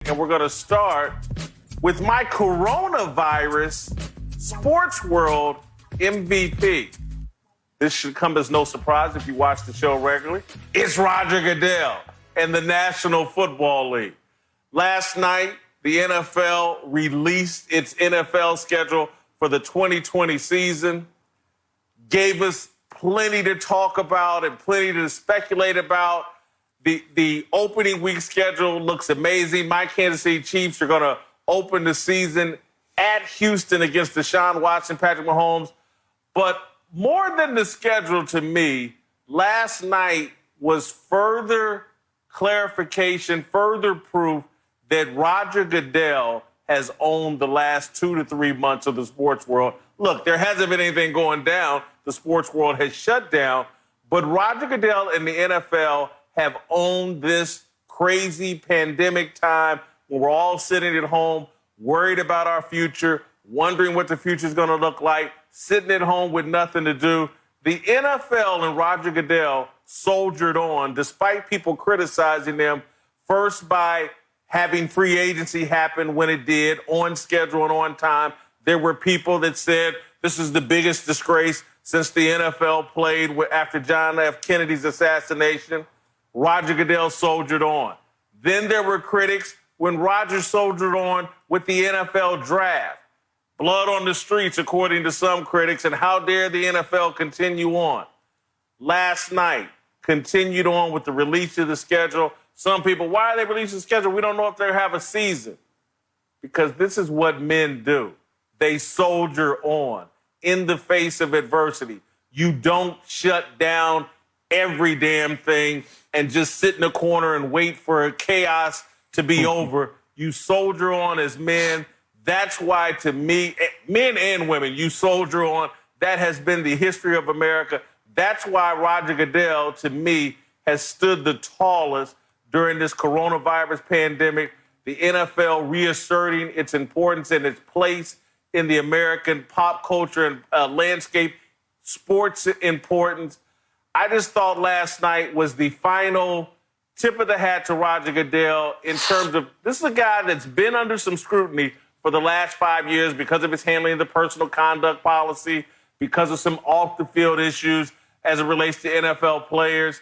and we're going to start with my coronavirus sports world MVP. This should come as no surprise if you watch the show regularly. It's Roger Goodell and the National Football League. Last night, the NFL released its NFL schedule for the 2020 season, gave us plenty to talk about and plenty to speculate about. The opening week schedule looks amazing. My Kansas City Chiefs are going to open the season at Houston against Deshaun Watson, Patrick Mahomes. But more than the schedule to me, last night was further clarification, further proof that Roger Goodell has owned the last 2 to 3 months of the sports world. Look, there hasn't been anything going down. The sports world has shut down. But Roger Goodell and the NFL have owned this crazy pandemic time when we're all sitting at home, worried about our future, wondering what the future is going to look like, sitting at home with nothing to do. The NFL and Roger Goodell soldiered on, despite people criticizing them, first by having free agency happen when it did, on schedule and on time. There were people that said this is the biggest disgrace since the NFL played after John F. Kennedy's assassination. Roger Goodell soldiered on. Then there were critics when Roger soldiered on with the NFL draft. Blood on the streets, according to some critics, and how dare the NFL continue on. Last night, continued on with the release of the schedule. Some people, why are they releasing the schedule? We don't know if they have a season. Because this is what men do. They soldier on in the face of adversity. You don't shut down every damn thing and just sit in a corner and wait for chaos to be over. You soldier on as men. That's why, to me, men and women, you soldier on. That has been the history of America. That's why Roger Goodell, to me, has stood the tallest during this coronavirus pandemic. The NFL reasserting its importance and its place in the American pop culture and landscape, sports importance. I just thought last night was the final tip of the hat to Roger Goodell in terms of, this is a guy that's been under some scrutiny for the last 5 years because of his handling of the personal conduct policy, because of some off-the-field issues as it relates to NFL players.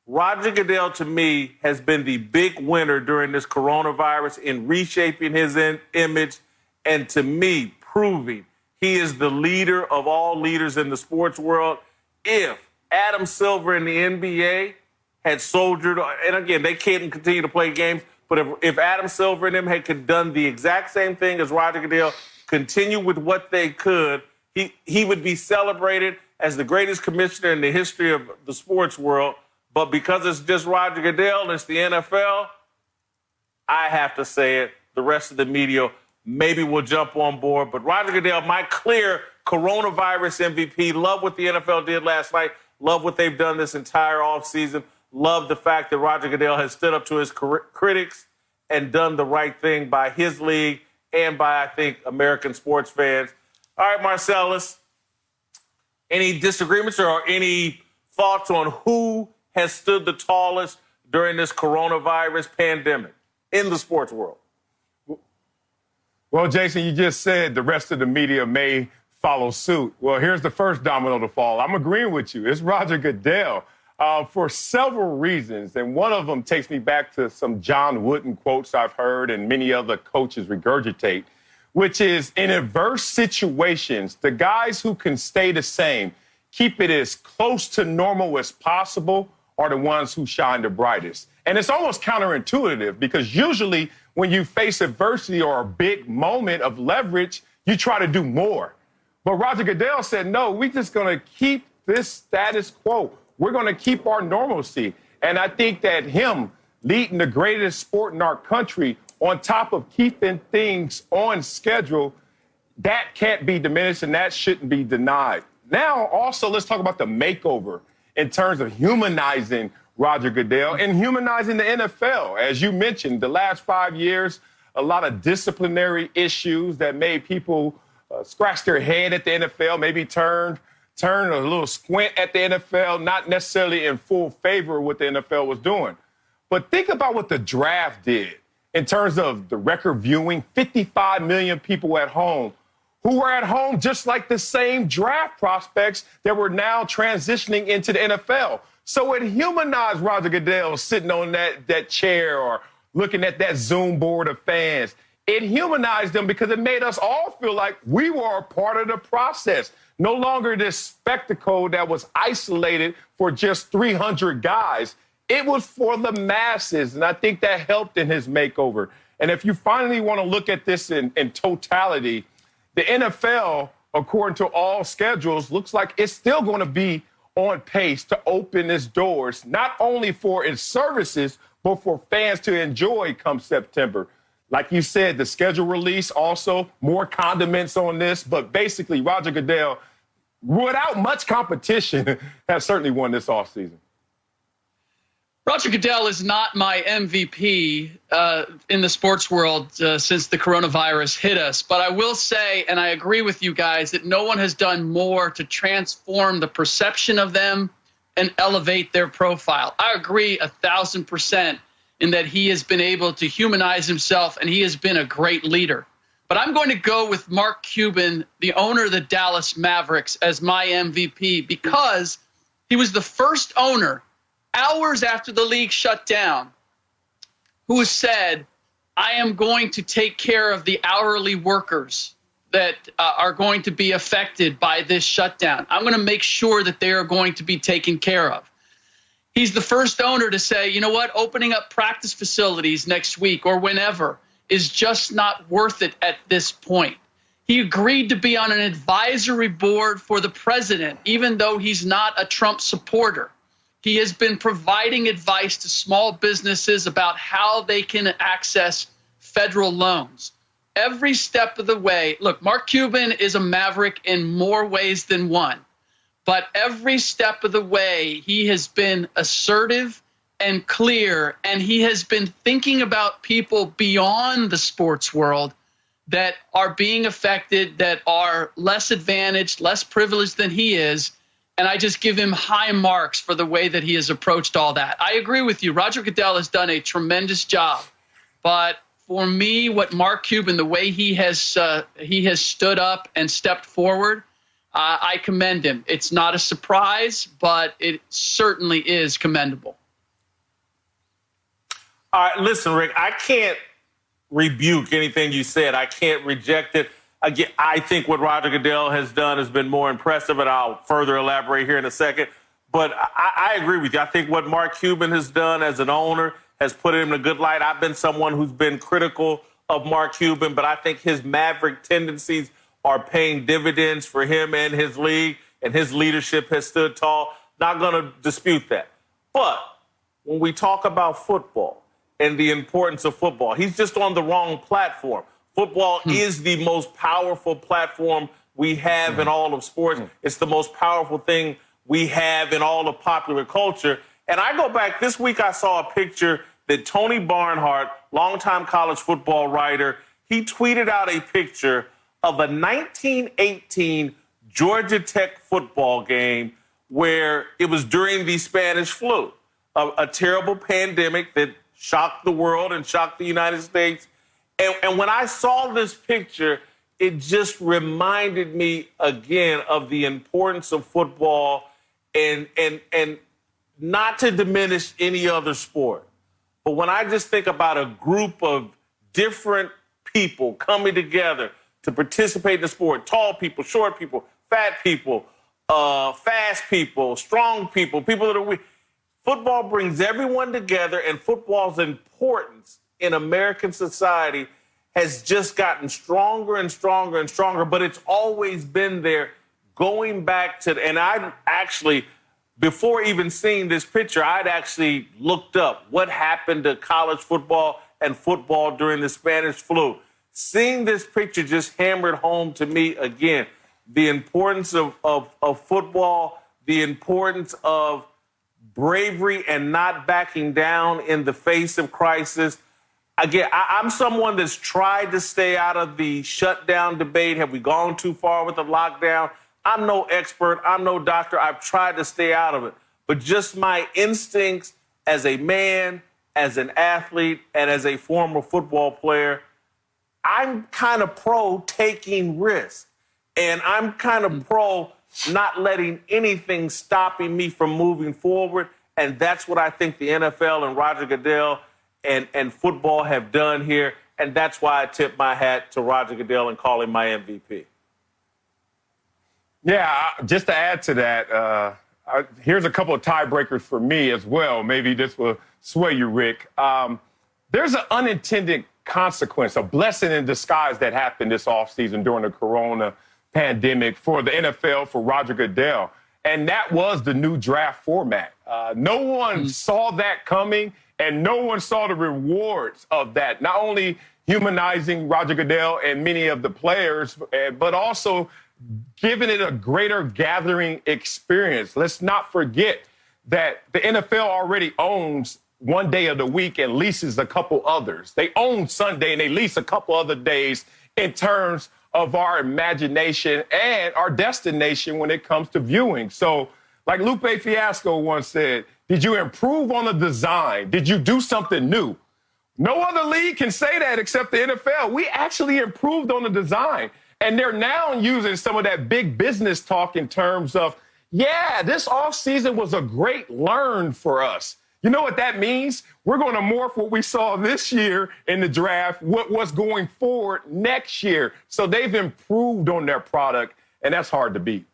Roger Goodell, to me, has been the big winner during this coronavirus in reshaping his image and, to me, proving he is the leader of all leaders in the sports world. If Adam Silver in the NBA had soldiered, and again, they can't continue to play games, but if Adam Silver and them had done the exact same thing as Roger Goodell, continue with what they could, he would be celebrated as the greatest commissioner in the history of the sports world. But because it's just Roger Goodell and it's the NFL, I have to say it, the rest of the media maybe will jump on board. But Roger Goodell, my clear coronavirus MVP, love what the NFL did last night, love what they've done this entire offseason, love the fact that Roger Goodell has stood up to his critics and done the right thing by his league and by, I think, American sports fans. All right, Marcellus, any disagreements or any thoughts on who has stood the tallest during this coronavirus pandemic in the sports world? Well, Jason, you just said the rest of the media may follow suit. Well, here's the first domino to fall. I'm agreeing with you. It's Roger Goodell for several reasons, and one of them takes me back to some John Wooden quotes I've heard and many other coaches regurgitate, which is, in adverse situations, the guys who can stay the same, keep it as close to normal as possible, are the ones who shine the brightest. And it's almost counterintuitive because usually when you face adversity or a big moment of leverage, you try to do more. But Roger Goodell said, no, we're just going to keep this status quo. We're going to keep our normalcy. And I think that him leading the greatest sport in our country on top of keeping things on schedule, that can't be diminished and that shouldn't be denied. Now, also, let's talk about the makeover in terms of humanizing Roger Goodell and humanizing the NFL. As you mentioned, the last 5 years, a lot of disciplinary issues that made people scratch their head at the NFL, maybe turn a little squint at the NFL, not necessarily in full favor of what the NFL was doing. But think about what the draft did. in terms of the record viewing, 55 million people at home who were at home just like the same draft prospects that were now transitioning into the NFL. So it humanized Roger Goodell sitting on that chair or looking at that Zoom board of fans. It humanized them because it made us all feel like we were a part of the process. No longer this spectacle that was isolated for just 300 guys. It was for the masses, and I think that helped in his makeover. And if you finally want to look at this in totality, the NFL, according to all schedules, looks like it's still going to be on pace to open its doors, not only for its services, but for fans to enjoy come September. Like you said, the schedule release, also more condiments on this, but basically Roger Goodell, without much competition, has certainly won this offseason. Roger Goodell is not my MVP in the sports world since the coronavirus hit us. But I will say, and I agree with you guys, that no one has done more to transform the perception of them and elevate their profile. I agree 1,000% in that he has been able to humanize himself and he has been a great leader. But I'm going to go with Mark Cuban, the owner of the Dallas Mavericks, as my MVP because he was the first owner hours after the league shut down, who said, I am going to take care of the hourly workers that are going to be affected by this shutdown. I'm going to make sure that they are going to be taken care of. He's the first owner to say, you know what, opening up practice facilities next week or whenever is just not worth it at this point. He agreed to be on an advisory board for the president, even though he's not a Trump supporter. He has been providing advice to small businesses about how they can access federal loans. Every step of the way, look, Mark Cuban is a maverick in more ways than one, but every step of the way, he has been assertive and clear, and he has been thinking about people beyond the sports world that are being affected, that are less advantaged, less privileged than he is. And I just give him high marks for the way that he has approached all that. I agree with you. Roger Goodell has done a tremendous job. But for me, what Mark Cuban, the way he has stood up and stepped forward, I commend him. It's not a surprise, but it certainly is commendable. All right, listen, Rick, I can't rebuke anything you said. I can't reject it. Again, I think what Roger Goodell has done has been more impressive, and I'll further elaborate here in a second. But I agree with you. I think what Mark Cuban has done as an owner has put him in a good light. I've been someone who's been critical of Mark Cuban, but I think his maverick tendencies are paying dividends for him and his league, and his leadership has stood tall. Not going to dispute that. But when we talk about football and the importance of football, he's just on the wrong platform. Football is the most powerful platform we have in all of sports. It's the most powerful thing we have in all of popular culture. And I go back, this week I saw a picture that Tony Barnhart, longtime college football writer, he tweeted out a picture of a 1918 Georgia Tech football game where it was during the Spanish flu, a terrible pandemic that shocked the world and shocked the United States. And when I saw this picture, it just reminded me again of the importance of football and not to diminish any other sport. But when I just think about a group of different people coming together to participate in the sport, tall people, short people, fat people, fast people, strong people, people that are weak. Football brings everyone together, and football's importance in American society has just gotten stronger and stronger and stronger, but it's always been there going back to, and I actually, before even seeing this picture, I'd actually looked up what happened to college football and football during the Spanish flu. Seeing this picture just hammered home to me again the importance of football, the importance of bravery and not backing down in the face of crisis. Again, I'm someone that's tried to stay out of the shutdown debate. Have we gone too far with the lockdown? I'm no expert. I'm no doctor. I've tried to stay out of it. But just my instincts as a man, as an athlete and as a former football player, I'm kind of pro taking risks. And I'm kind of pro not letting anything stopping me from moving forward. And that's what I think the NFL and Roger Goodell and football have done here. And that's why I tip my hat to Roger Goodell and call him my MVP. Yeah, just to add to that, here's a couple of tiebreakers for me as well. Maybe this will sway you, Rick. There's an unintended consequence, a blessing in disguise that happened this offseason during the corona pandemic for the NFL, for Roger Goodell. And that was the new draft format. No one saw that coming, and no one saw the rewards of that. Not only humanizing Roger Goodell and many of the players, but also giving it a greater gathering experience. Let's not forget that the NFL already owns one day of the week and leases a couple others. They own Sunday and they lease a couple other days in terms of our imagination and our destination when it comes to viewing. So, like Lupe Fiasco once said, did you improve on the design? Did you do something new? No other league can say that except the NFL. We actually improved on the design. And they're now using some of that big business talk in terms of, yeah, this offseason was a great learn for us. You know what that means? We're going to morph what we saw this year in the draft, what's going forward next year. So they've improved on their product, and that's hard to beat.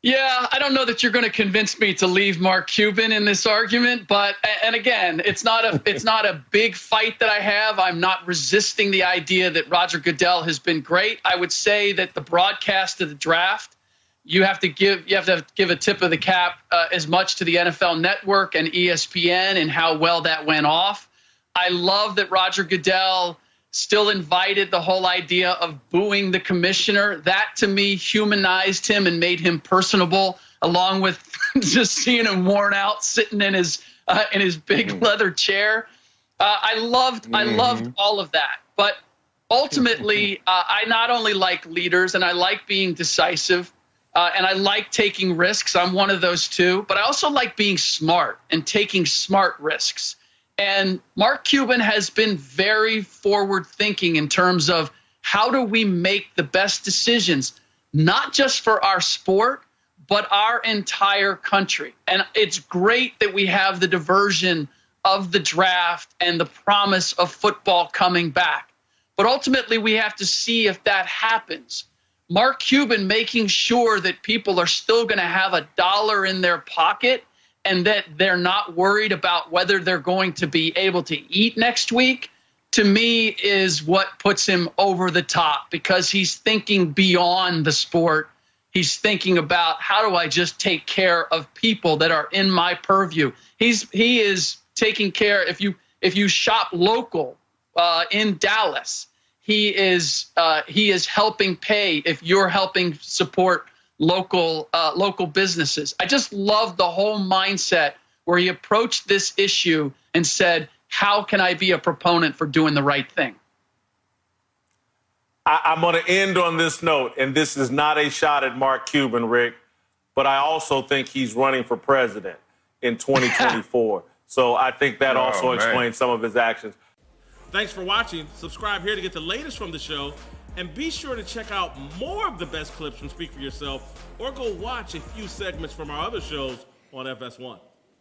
Yeah, I don't know that you're going to convince me to leave Mark Cuban in this argument, but and again, it's not a big fight that I have. I'm not resisting the idea that Roger Goodell has been great. I would say that the broadcast of the draft, you have to give a tip of the cap as much to the NFL Network and ESPN and how well that went off. I love that Roger Goodell still invited the whole idea of booing the commissioner. That, to me, humanized him and made him personable, along with just seeing him worn out sitting in his big leather chair. I loved all of that. But ultimately, I not only like leaders and I like being decisive and I like taking risks. I'm one of those too. But I also like being smart and taking smart risks. And Mark Cuban has been very forward-thinking in terms of how do we make the best decisions, not just for our sport, but our entire country. And it's great that we have the diversion of the draft and the promise of football coming back. But ultimately, we have to see if that happens. Mark Cuban making sure that people are still going to have $1 in their pocket and that they're not worried about whether they're going to be able to eat next week, to me, is what puts him over the top, because he's thinking beyond the sport. He's thinking about, how do I just take care of people that are in my purview? He is taking care. If you shop local in Dallas, he is helping pay if you're helping support local businesses. I just love the whole mindset where he approached this issue and said, how can I be a proponent for doing the right thing? I'm going to end on this note, and this is not a shot at Mark Cuban, Rick, but I also think he's running for president in 2024. So I think that also explains some of his actions. Thanks for watching. Subscribe here to get the latest from the show. And be sure to check out more of the best clips from Speak For Yourself, or go watch a few segments from our other shows on FS1.